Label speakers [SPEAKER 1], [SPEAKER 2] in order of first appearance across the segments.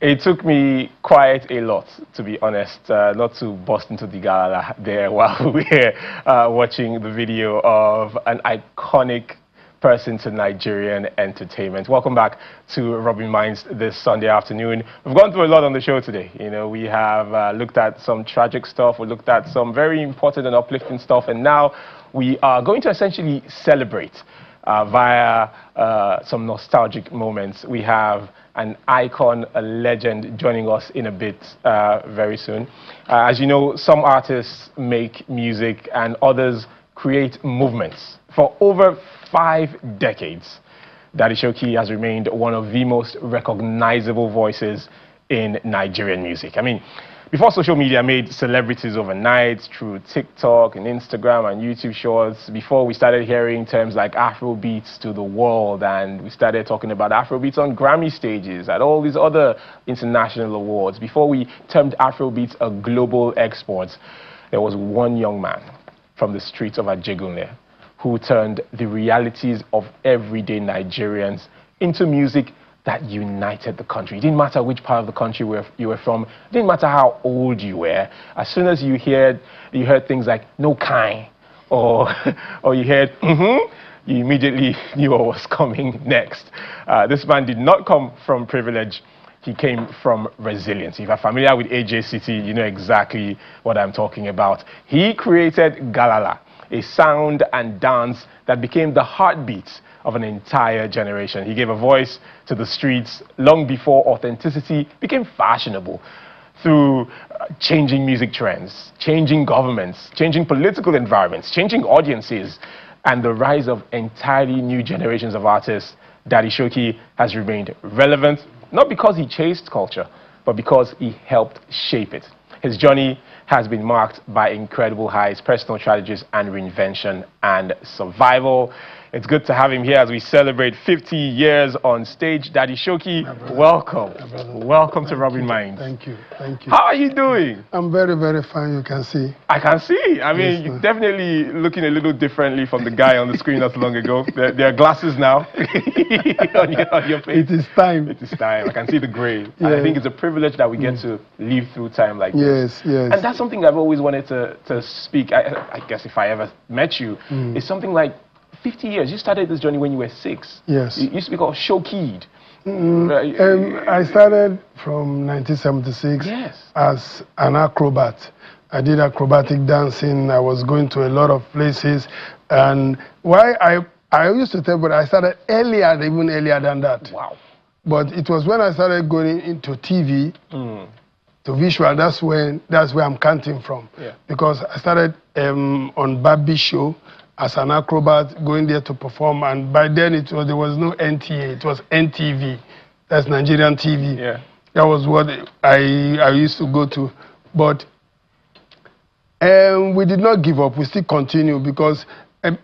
[SPEAKER 1] It took me quite a lot, to be honest, not to bust into the gala there while we were watching the video of an iconic person to Nigerian entertainment. Welcome back to Robin Minds this Sunday afternoon. We've gone through a lot on the show today. You know, we have looked at some tragic stuff, we looked at some very important and uplifting stuff, and now we are going to essentially celebrate via some nostalgic moments. We have an icon, a legend joining us in a bit very soon. As you know, some artists make music and others create movements. For over 5 decades, Daddy Showkey has remained one of the most recognizable voices in Nigerian music. I mean, before social media made celebrities overnight through TikTok and Instagram and YouTube Shorts, before we started hearing terms like Afrobeats to the world, and we started talking about Afrobeats on Grammy stages and all these other international awards, before we termed Afrobeats a global export, there was one young man from the streets of Ajegunle who turned the realities of everyday Nigerians into music that united the country. It didn't matter which part of the country you were from. It didn't matter how old you were. As soon as you heard things like "no kind" or you heard you immediately knew what was coming next. This man did not come from privilege. He came from resilience. If you're familiar with AJ City, you know exactly what I'm talking about. He created Galala, a sound and dance that became the heartbeat of an entire generation. He gave a voice to the streets long before authenticity became fashionable, through changing music trends, changing governments, changing political environments, changing audiences, and the rise of entirely new generations of artists. Daddy Showkey has remained relevant, not because he chased culture, but because he helped shape it. His journey has been marked by incredible highs, personal tragedies, and reinvention and survival. It's good to have him here as we celebrate 50 years on stage. Daddy Showkey, welcome. Welcome to Robin Minds.
[SPEAKER 2] Thank you. Thank you.
[SPEAKER 1] How are you doing?
[SPEAKER 2] I'm very, very fine, you can see.
[SPEAKER 1] I can see. I mean, you're definitely looking a little differently from the guy on the screen not so long ago. There are glasses now on your face.
[SPEAKER 2] It is time.
[SPEAKER 1] It is time. I can see the gray. Yeah. And I think it's a privilege that we get to live through time like this.
[SPEAKER 2] Yes.
[SPEAKER 1] And that's something I've always wanted to speak. I guess if I ever met you, it's something like 50 years. You started this journey when you were 6.
[SPEAKER 2] Yes.
[SPEAKER 1] You used to be called Showkeyed.
[SPEAKER 2] I started from 1976 as an acrobat. I did acrobatic dancing. I was going to a lot of places. And why I used to tell, but I started earlier, even earlier than that.
[SPEAKER 1] Wow.
[SPEAKER 2] But it was when I started going into TV, to visual, that's where I'm counting from.
[SPEAKER 1] Yeah.
[SPEAKER 2] Because I started on Barbie show as an acrobat, going there to perform, and by then there was no NTA, it was NTV, that's Nigerian TV.
[SPEAKER 1] Yeah.
[SPEAKER 2] That was what I used to go to. But we did not give up, we still continue, because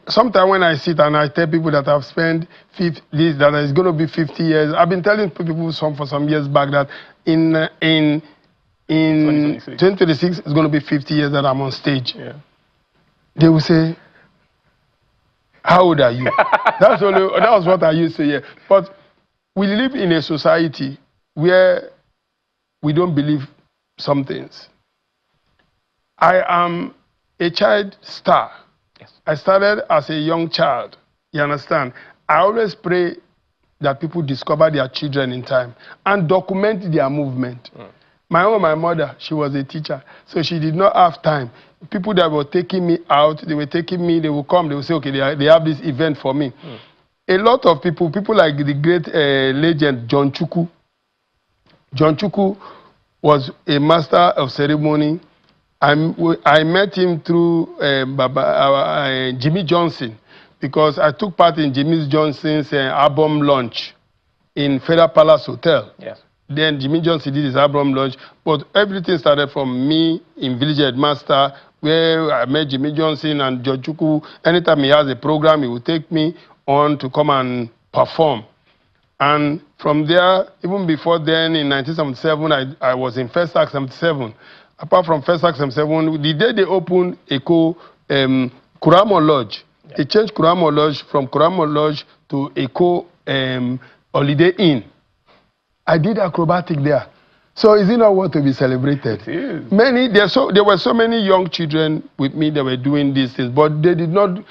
[SPEAKER 2] sometimes when I sit and I tell people that I've spent that it's going to be 50 years, I've been telling people for some years back that in 2026 it's going to be 50 years that I'm on stage.
[SPEAKER 1] Yeah.
[SPEAKER 2] They will say, how old are you? That was what I used to hear. But we live in a society where we don't believe some things. I am a child star. Yes. I started as a young child. You understand? I always pray that people discover their children in time and document their movement. My mother, she was a teacher, so she did not have time. People that were taking me out, they will come, they will say, okay, they have this event for me. A lot of people like the great legend John Chukwu. John Chukwu was a master of ceremony. I met him through Jimmy Johnson, because I took part in Jimmy Johnson's album launch in Federal Palace Hotel. Yes. Then Jimmy Johnson did his album launch, but everything started from me in Village Headmaster, where I met Jimmy Johnson and George Chukwu. Anytime he has a program, he will take me on to come and perform. And from there, even before then, in 1977, I was in First Act 77. Apart from First Act 77, the day they opened Eko Kuramo Lodge, they changed Kuramo Lodge from Kuramo Lodge to Eko Holiday Inn. I did acrobatic there. So is it not what to be celebrated?
[SPEAKER 1] It is.
[SPEAKER 2] There were so many young children with me that were doing these things, but they did not.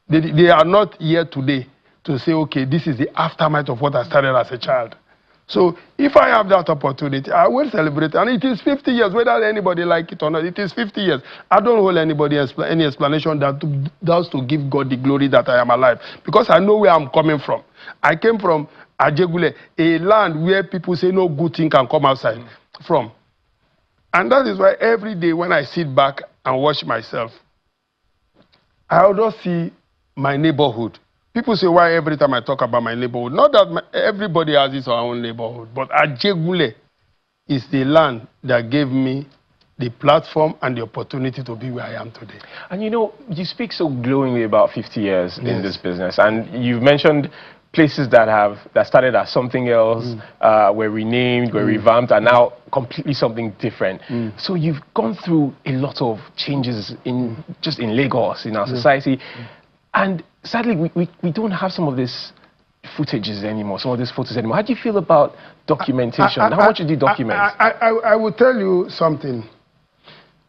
[SPEAKER 2] They are not here today to say, okay, this is the aftermath of what I started as a child. So if I have that opportunity, I will celebrate. And it is 50 years, whether anybody like it or not. It is 50 years. I don't hold anybody any explanation that has to give God the glory that I am alive. Because I know where I'm coming from. I came from Ajegule, a land where people say no good thing can come outside from. And that is why every day when I sit back and watch myself, I also see my neighborhood. People say, why every time I talk about my neighborhood? Not that everybody has his own neighborhood, but Ajegule is the land that gave me the platform and the opportunity to be where I am today.
[SPEAKER 1] And you know, you speak so glowingly about 50 years in this business, and you've mentioned places that started as something else, were renamed, were revamped, and now completely something different. So you've gone through a lot of changes just in Lagos, in our society. And sadly, we don't have some of these footages anymore, some of these photos anymore. How do you feel about documentation? How much do you document?
[SPEAKER 2] I will tell you something.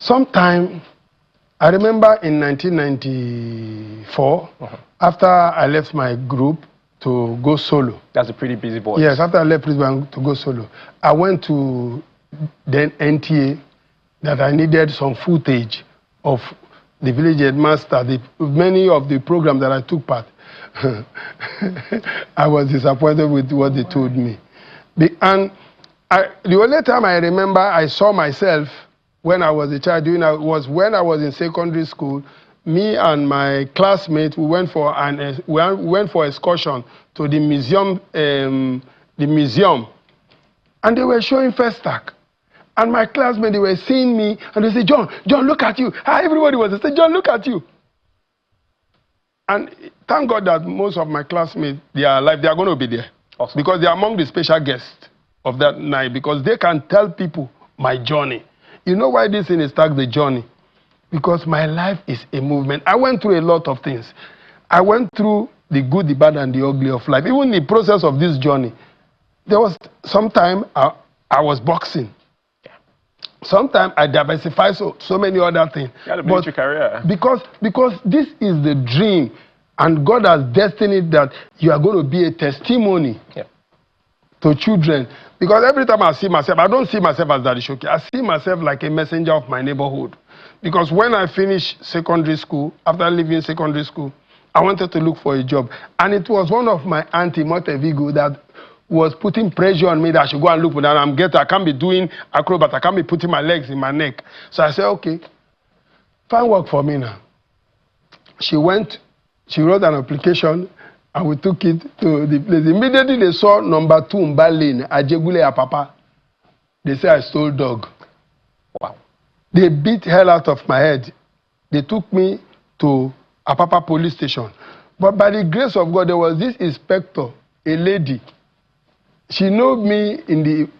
[SPEAKER 2] Sometime, I remember in 1994, after I left my group to go solo.
[SPEAKER 1] That's a pretty busy boy.
[SPEAKER 2] Yes, after I left Brisbane to go solo, I went to then NTA that I needed some footage of the village headmaster, many of the programs that I took part. I was disappointed with what they told me. The only time I remember I saw myself when I was a child was when I was in secondary school. Me and my classmates, we went for excursion to the museum, and they were showing Festac. And my classmates, they were seeing me, and they said, John, look at you. Everybody was saying, John, look at you. And thank God that most of my classmates, they are alive. They are going to be there. Awesome. Because they are among the special guests of that night, because they can tell people my journey. You know why this thing is tagged the journey? Because my life is a movement. I went through a lot of things. I went through the good, the bad, and the ugly of life. Even the process of this journey, there was some time I was boxing. Sometimes I diversify so many other things.
[SPEAKER 1] You had a military career.
[SPEAKER 2] Because this is the dream, and God has destined that you are going to be a testimony to children. Because every time I see myself, I don't see myself as Daddy Showkey. I see myself like a messenger of my neighborhood. Because when I finished secondary school, after leaving secondary school, I wanted to look for a job. And it was one of my auntie, Montevigo, that was putting pressure on me that I should go and look for that. I can't be doing acrobat. I can't be putting my legs in my neck. So I said, okay, find work for me now. She wrote an application, and we took it to the place. Immediately they saw number 2 Mba Lane, Ajegule Apapa. They said I stole dog.
[SPEAKER 1] Wow.
[SPEAKER 2] They beat hell out of my head. They took me to Apapa police station. But by the grace of God, there was this inspector, a lady. She knows me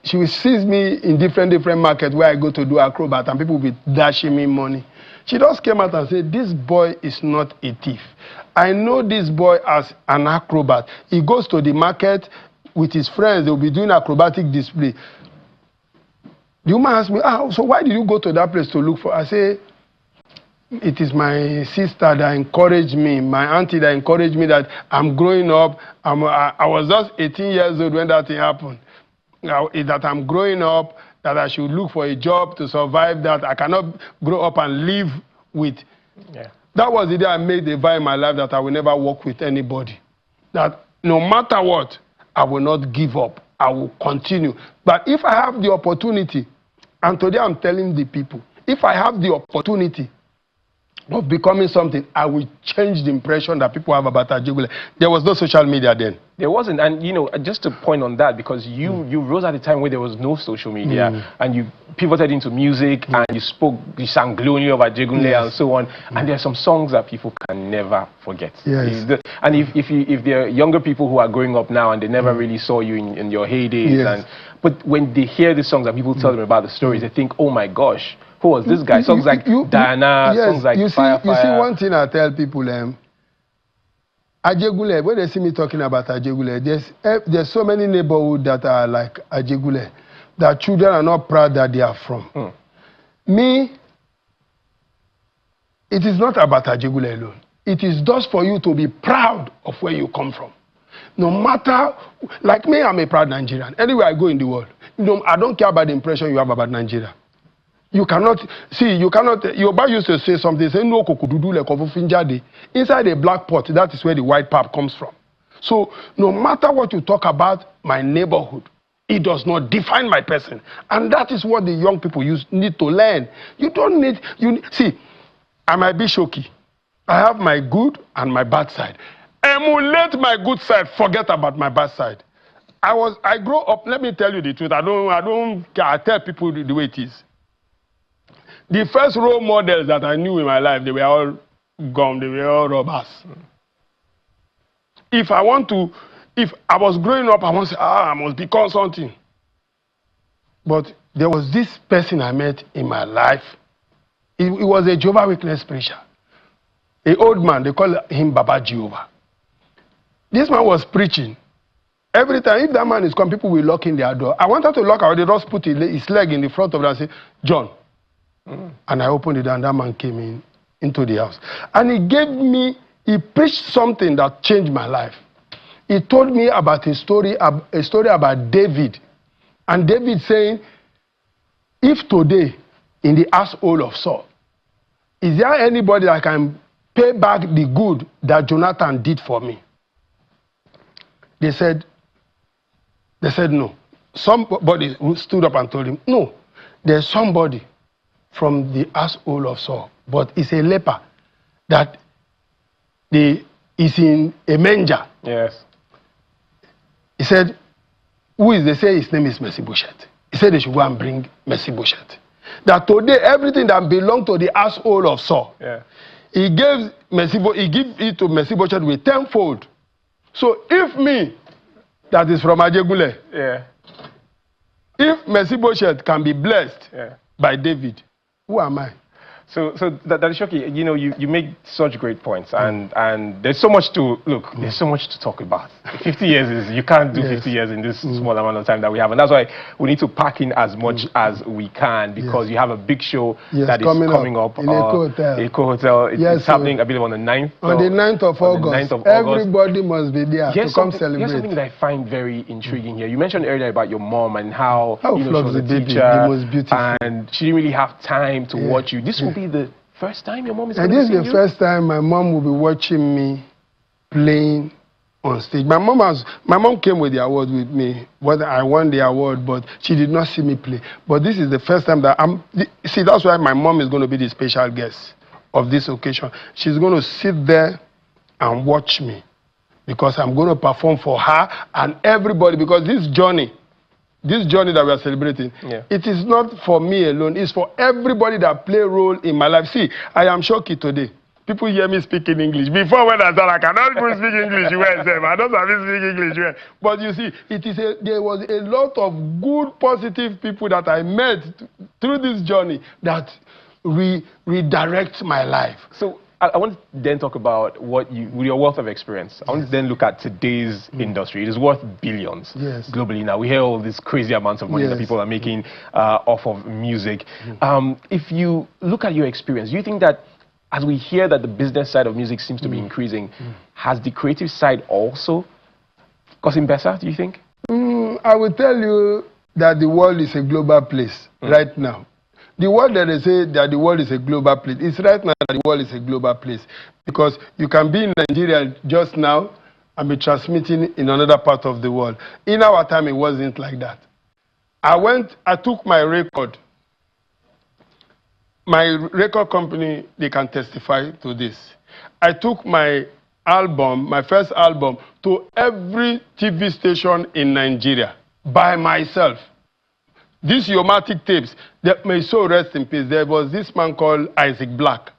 [SPEAKER 2] she sees me in different markets where I go to do acrobat, and people will be dashing me money. She just came out and said, this boy is not a thief. I know this boy as an acrobat. He goes to the market with his friends. They'll be doing acrobatic display. The woman asked me, so why did you go to that place to look for? I say, it is my sister that encouraged me, my auntie that encouraged me that I'm growing up. I was just 18 years old when that thing happened. That I'm growing up, that I should look for a job to survive, that I cannot grow up and live with. Yeah. That was the day I made the vow in my life that I will never work with anybody. That no matter what, I will not give up. I will continue. But if I have the opportunity, and today I'm telling the people, if I have the opportunity of becoming something, I will change the impression that people have about Ajegule. There was no social media then.
[SPEAKER 1] There wasn't, and you know, just to point on that, because you rose at a time where there was no social media, and you pivoted into music, and you sang glowingly of Ajegule and so on, and there are some songs that people can never forget.
[SPEAKER 2] Yes.
[SPEAKER 1] And if there are younger people who are growing up now and they never really saw you in your heydays, but when they hear the songs and people tell them about the stories, they think, oh my gosh, who was this guy? Songs like Diana, songs like Fire.
[SPEAKER 2] You see, one thing I tell people, Ajegule, when they see me talking about Ajegule, there's so many neighborhoods that are like Ajegule. that children are not proud that they are from. Me, it is not about Ajegule alone. It is just for you to be proud of where you come from. No matter, like me, I'm a proud Nigerian. Anywhere I go in the world, I don't care about the impression you have about Nigeria. You cannot, Yoruba used to say something, say, no kokududu le kofufinjade. Inside a black pot, that is where the white pap comes from. So, no matter what you talk about my neighborhood, it does not define my person. And that is what the young people need to learn. You don't need, see, I might be Showkey. I have my good and my bad side. Emulate my good side, forget about my bad side. I grew up, let me tell you the truth, I tell people the way it is. The first role models that I knew in my life, they were all gone, they were all robbers. If I was growing up, I want to say, I must become something. But there was this person I met in my life. He was a Jehovah's Witness preacher. An old man, they call him Baba Jehovah. This man was preaching. Every time, if that man is come, people will lock in their door. I wanted to lock out, they just put his leg in the front of it and say, John. And I opened it and that man came into the house. And he preached something that changed my life. He told me about a story about David. And David saying, if today, in the household of Saul, is there anybody that can pay back the good that Jonathan did for me? They said no. Somebody who stood up and told him, no, there's somebody from the household of Saul, but it's a leper that is in a manger.
[SPEAKER 1] Yes.
[SPEAKER 2] He said, who is? They say his name is Mephibosheth. He said they should go and bring Mephibosheth. That today everything that belonged to the household of Saul, he gave it to Mephibosheth with tenfold. So if me, that is from Ajegule, if Mephibosheth can be blessed by David, who am I?
[SPEAKER 1] So that is Showkey. You make such great points, and there's so much to look. There's so much to talk about. 50 years is you can't do 50 years in this small amount of time that we have, and that's why we need to pack in as much as we can because you have a big show that is coming up
[SPEAKER 2] in Eco
[SPEAKER 1] Hotel. It's happening, I believe, on the 9th.
[SPEAKER 2] On the 9th of August. Everybody must be there to come celebrate.
[SPEAKER 1] Here's something that I find very intriguing here. You mentioned earlier about your mom and how she was a
[SPEAKER 2] baby,
[SPEAKER 1] teacher,
[SPEAKER 2] the most beautiful,
[SPEAKER 1] and she didn't really have time to watch you. This will be the first time your mom is going to see you?
[SPEAKER 2] This is the first time my mom will be watching me playing on stage. My mom came with the award with me. I won the award, but she did not see me play. But this is the first time that see, that's why my mom is going to be the special guest of this occasion. She's going to sit there and watch me because I'm going to perform for her and everybody, because this journey that we are celebrating, it is not for me alone. It's for everybody that play a role in my life. See, I am Showkey today. People hear me speaking English. Before when I said I cannot even speak English well, I don't have to speak English well. But you see, there was a lot of good, positive people that I met through this journey that redirect my life.
[SPEAKER 1] So I want to then talk about with your wealth of experience. I want to then look at today's industry. It is worth billions globally now. We hear all these crazy amounts of money that people are making off of music. If you look at your experience, do you think that as we hear that the business side of music seems to be increasing, has the creative side also gotten better, do you think?
[SPEAKER 2] I will tell you that the world is a global place right now. The word that they say that the world is a global place, it's right now that the world is a global place. Because you can be in Nigeria just now and be transmitting in another part of the world. In our time, it wasn't like that. I took my record. My record company, they can testify to this. I took my album, my first album, to every TV station in Nigeria by myself. These Yomatic tapes, that may so rest in peace. There was this man called Isaac Black.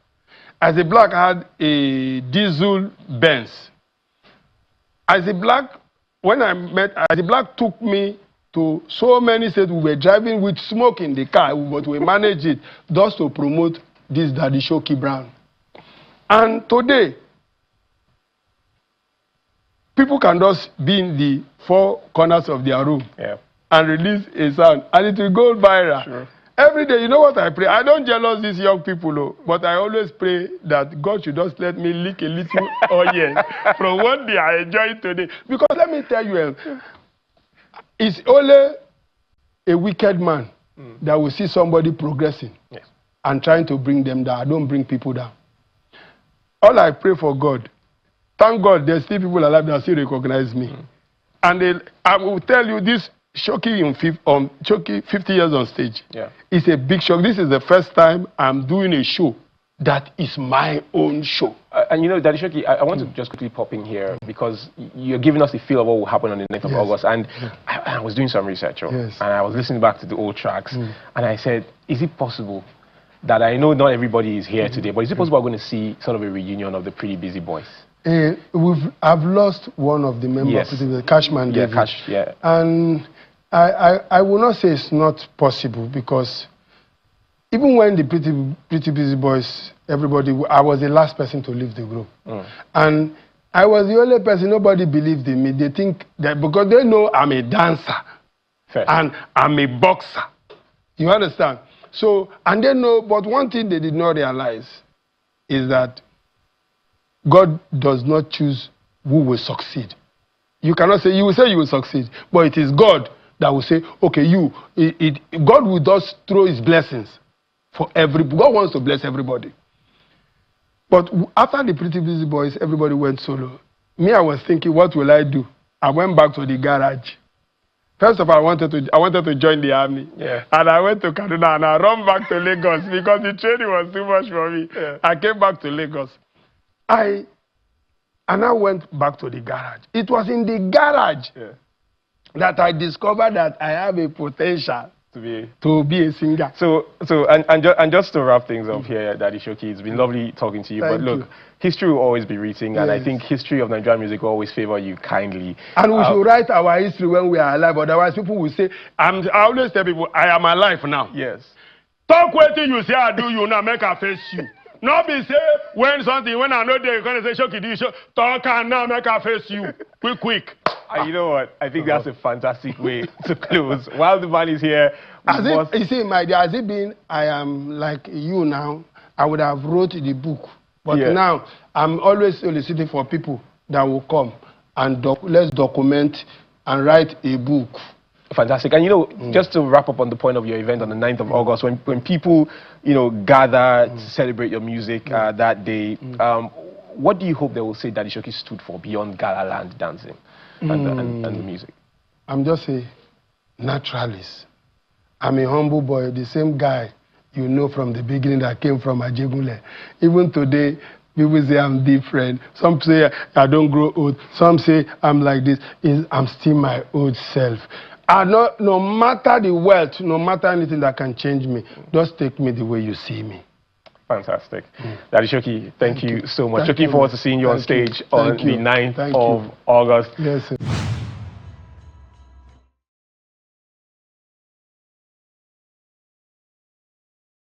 [SPEAKER 2] Isaac Black had a diesel Benz. Isaac Black, when I met Isaac Black, took me to so many states. We were driving with smoke in the car, but we managed it just to promote this Daddy Showkey brand. And today, people can just be in the four corners of their room and release a sound, and it will go viral.
[SPEAKER 1] Sure.
[SPEAKER 2] Every day, you know what I pray? I don't jealous these young people, though, but I always pray that God should just let me lick a little onion from what they are enjoying today. Because let me tell you, it's only a wicked man that will see somebody progressing and trying to bring them down. I don't bring people down. All I pray for God, thank God there's still people alive that still recognize me. And I will tell you this, Showkey 50 years on stage. Yeah. It's a big shock. This is the first time I'm doing a show that is my own show.
[SPEAKER 1] And you know, Daddy Showkey, I want to just quickly pop in here because you're giving us the feel of what will happen on the 9th of August. And I was doing some research, and I was listening back to the old tracks, and I said, is it possible that I know not everybody is here today, but is it possible we're going to see sort of a reunion of the Pretty Busy Boys?
[SPEAKER 2] I've lost one of the members, the Cashman.
[SPEAKER 1] Yeah, Cash, yeah.
[SPEAKER 2] And I will not say it's not possible because even when the Pretty Busy Boys, everybody, I was the last person to leave the group. And I was the only person, nobody believed in me. They think that because they know I'm a dancer and I'm a boxer. You understand? So, and they know, but one thing they did not realize is that God does not choose who will succeed. You cannot say, you will say you will succeed, but it is God that will say, okay, God will just throw his blessings for everybody. God wants to bless everybody. But after the Pretty Busy Boys, everybody went solo. Me, I was thinking, what will I do? I went back to the garage. First of all, I wanted to join the army. Yeah. And I went to Kaduna and I ran back to Lagos because the training was too much for me. Yeah. I came back to Lagos. And I went back to the garage. It was in the garage that I discovered that I have a potential to be a singer.
[SPEAKER 1] And just to wrap things up here, Daddy Showkey, it's been lovely talking to you.
[SPEAKER 2] Thank
[SPEAKER 1] but look, history will always be written, and I think history of Nigerian music will always favor you kindly.
[SPEAKER 2] And we should write our history when we are alive. Otherwise, people will say, I always tell people, I am alive now.
[SPEAKER 1] Yes.
[SPEAKER 2] Talk waiting you say I do, you now make a face you. Not be say when I know they're going to say, Showkey, do you show? Talk and now make a face you. Quick.
[SPEAKER 1] You know what? I think that's a fantastic way to close. While the man is here,
[SPEAKER 2] you see, my dear, as it been, I am like you now, I would have wrote the book. But now, I'm always soliciting for people that will come and let's document and write a book.
[SPEAKER 1] Fantastic. And you know, just to wrap up on the point of your event on the 9th of August, when people, you know, gather to celebrate your music that day, what do you hope they will say Daddy Showkey stood for beyond gala land dancing and the music?
[SPEAKER 2] I'm just a naturalist. I'm a humble boy, the same guy you know from the beginning that came from Ajegunle. Even today, people say I'm different. Some say I don't grow old. Some say I'm like this. I'm still my old self. No matter the wealth, no matter anything that can change me, just take me the way you see me.
[SPEAKER 1] Fantastic. Daddy Showkey, thank you so much. Looking forward to seeing you on stage on the 9th of August.
[SPEAKER 2] Yes, sir.